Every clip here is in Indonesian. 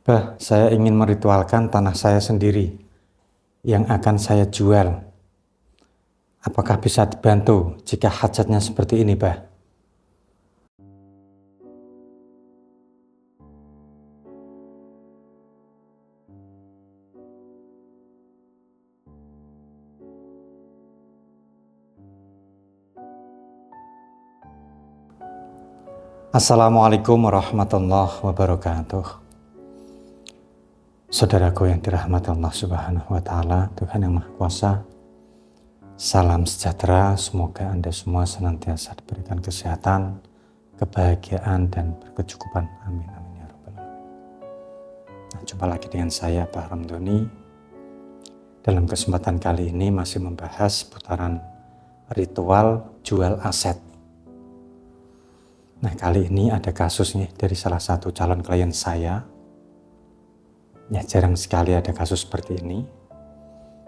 Saya ingin meritualkan tanah saya sendiri yang akan saya jual. Apakah bisa dibantu jika hajatnya seperti ini, Bah? Assalamualaikum warahmatullahi wabarakatuh. Saudaraku yang dirahmati Allah Subhanahu wa Ta'ala, Tuhan yang Maha Kuasa, salam sejahtera. Semoga Anda semua senantiasa diberikan kesehatan, kebahagiaan, dan berkecukupan. Amin, amin ya rabbal alamin. Jumpa lagi dengan saya, Pak Ramdhani. Dalam kesempatan kali ini masih membahas seputaran ritual jual aset. Nah, kali ini ada kasus nih dari salah satu calon klien saya. Ya, jarang sekali ada kasus seperti ini.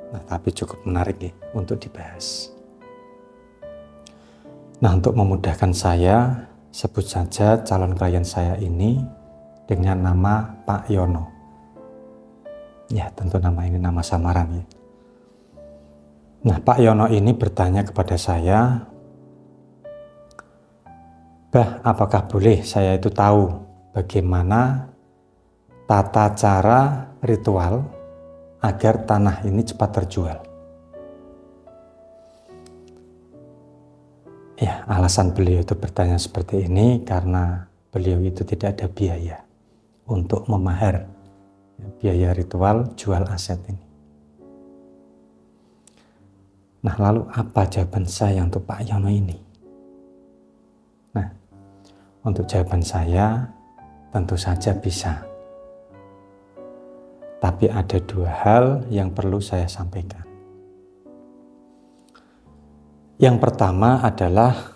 Nah, tapi cukup menarik nih untuk dibahas. Nah, untuk memudahkan saya, sebut saja calon klien saya ini dengan nama Pak Yono. Ya, tentu nama ini nama samaran ya. Nah, Pak Yono ini bertanya kepada saya, Bah, apakah boleh saya itu tahu bagaimana tata cara ritual agar tanah ini cepat terjual? Ya, alasan beliau itu bertanya seperti ini karena beliau itu tidak ada biaya untuk memahar biaya ritual jual aset ini. Nah, lalu apa jawaban saya untuk Pak Yono ini? Nah, untuk jawaban saya tentu saja bisa. Tapi ada dua hal yang perlu saya sampaikan. Yang pertama adalah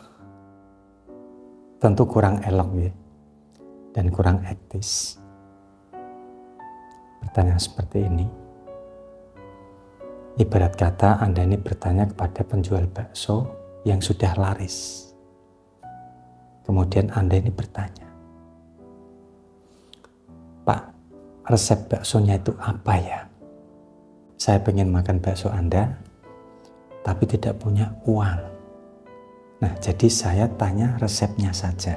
tentu kurang elok ya, dan kurang etis. Bertanya seperti ini. Ibarat kata Anda ini bertanya kepada penjual bakso yang sudah laris. Kemudian Anda ini bertanya, Pak, resep baksonya itu apa ya? Saya pengen makan bakso Anda, tapi tidak punya uang. Nah, jadi saya tanya resepnya saja.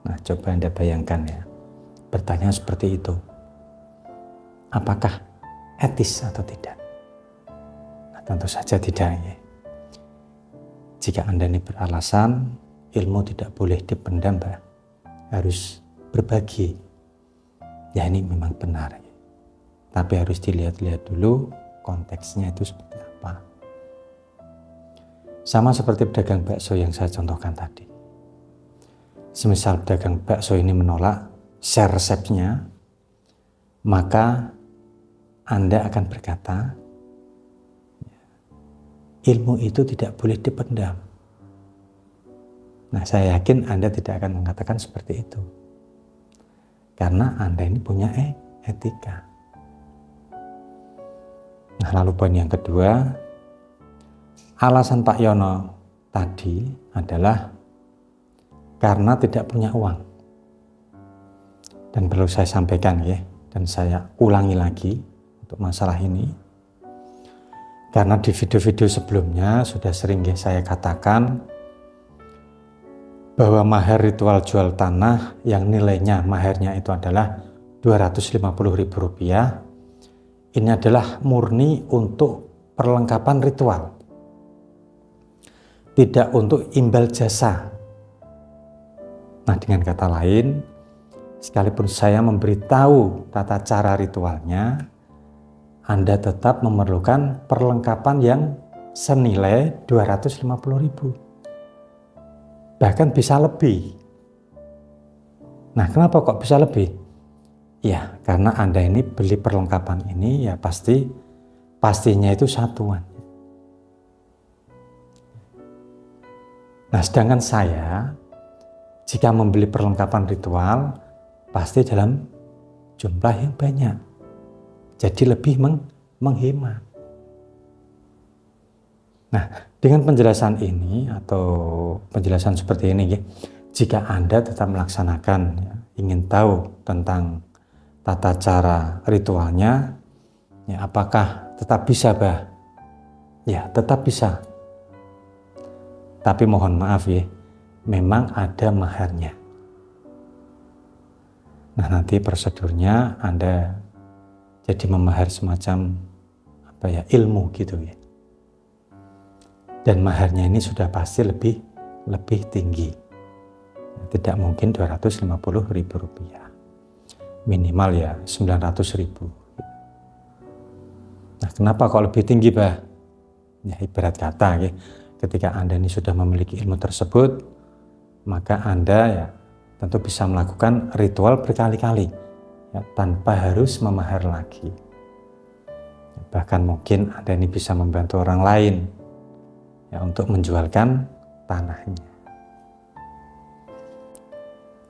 Nah, coba Anda bayangkan ya, bertanya seperti itu. Apakah etis atau tidak? Nah, tentu saja tidak ya. Jika Anda ini beralasan, ilmu tidak boleh dipendam, Pak. Harus berbagi. Ya, ini memang benar. Ya. Tapi harus dilihat-lihat dulu konteksnya itu seperti apa. Sama seperti pedagang bakso yang saya contohkan tadi. Semisal pedagang bakso ini menolak share resepnya, maka Anda akan berkata, ilmu itu tidak boleh dipendam. Nah, saya yakin Anda tidak akan mengatakan seperti itu. Karena Anda ini punya etika. Nah, lalu poin yang kedua, alasan Pak Yono tadi adalah karena tidak punya uang. Dan perlu saya sampaikan ya, dan saya ulangi lagi untuk masalah ini. Karena di video-video sebelumnya sudah sering ya saya katakan bahwa mahar ritual jual tanah yang nilainya maharnya itu adalah Rp250.000. Ini adalah murni untuk perlengkapan ritual. Tidak untuk imbal jasa. Nah, dengan kata lain, sekalipun saya memberitahu tata cara ritualnya, Anda tetap memerlukan perlengkapan yang senilai Rp250.000. Bahkan bisa lebih. Nah, kenapa kok bisa lebih? Ya, karena Anda ini beli perlengkapan ini ya pastinya itu satuan. Nah, sedangkan saya jika membeli perlengkapan ritual pasti dalam jumlah yang banyak. Jadi lebih menghemat. Nah, dengan penjelasan ini atau penjelasan seperti ini ya, jika Anda tetap melaksanakan ya, ingin tahu tentang tata cara ritualnya, ya apakah tetap bisa, Bah? Ya, tetap bisa. Tapi mohon maaf ya, memang ada maharnya. Nah, nanti prosedurnya Anda jadi memahar semacam ilmu gitu ya. Dan maharnya ini sudah pasti lebih tinggi. Tidak mungkin 250.000 rupiah. Minimal ya 900.000. Nah, kenapa kok lebih tinggi, Bah? Ya, ibarat kata ya, ketika Anda ini sudah memiliki ilmu tersebut, maka Anda ya tentu bisa melakukan ritual berkali-kali ya, tanpa harus memahar lagi. Bahkan mungkin Anda ini bisa membantu orang lain ya untuk menjualkan tanahnya.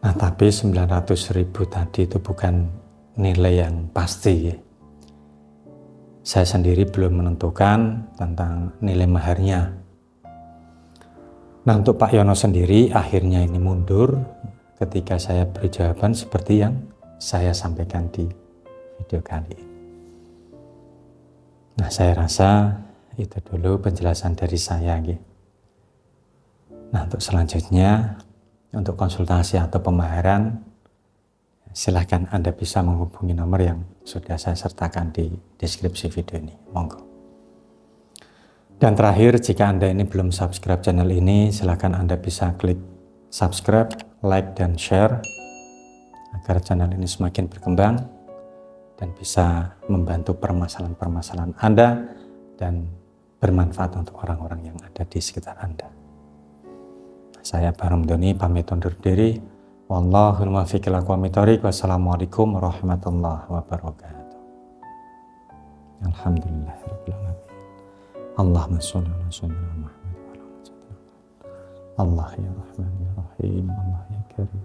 Nah, tapi 900.000 tadi itu bukan nilai yang pasti ya. Saya sendiri belum menentukan tentang nilai maharnya. Nah, untuk Pak Yono sendiri akhirnya ini mundur ketika saya beri jawaban seperti yang saya sampaikan di video kali ini. Nah, saya rasa itu dulu penjelasan dari saya. Nah, untuk selanjutnya, untuk konsultasi atau pemaharan, silahkan Anda bisa menghubungi nomor yang sudah saya sertakan di deskripsi video ini. Monggo. Dan terakhir, jika Anda ini belum subscribe channel ini, silahkan Anda bisa klik subscribe, like, dan share agar channel ini semakin berkembang dan bisa membantu permasalahan-permasalahan Anda dan bermanfaat untuk orang-orang yang ada di sekitar Anda. Saya Bahrul Doni pamit undur diri. Wallahul muwaffiq ila aqwamit thoriq. Wassalamualaikum warahmatullahi wabarakatuh. Alhamdulillahirabbil alamin. Allahumma sholli ala sayyidina Muhammad wa ala alihi. Allah ya Rahman ya Rahim, Allah ya Karim.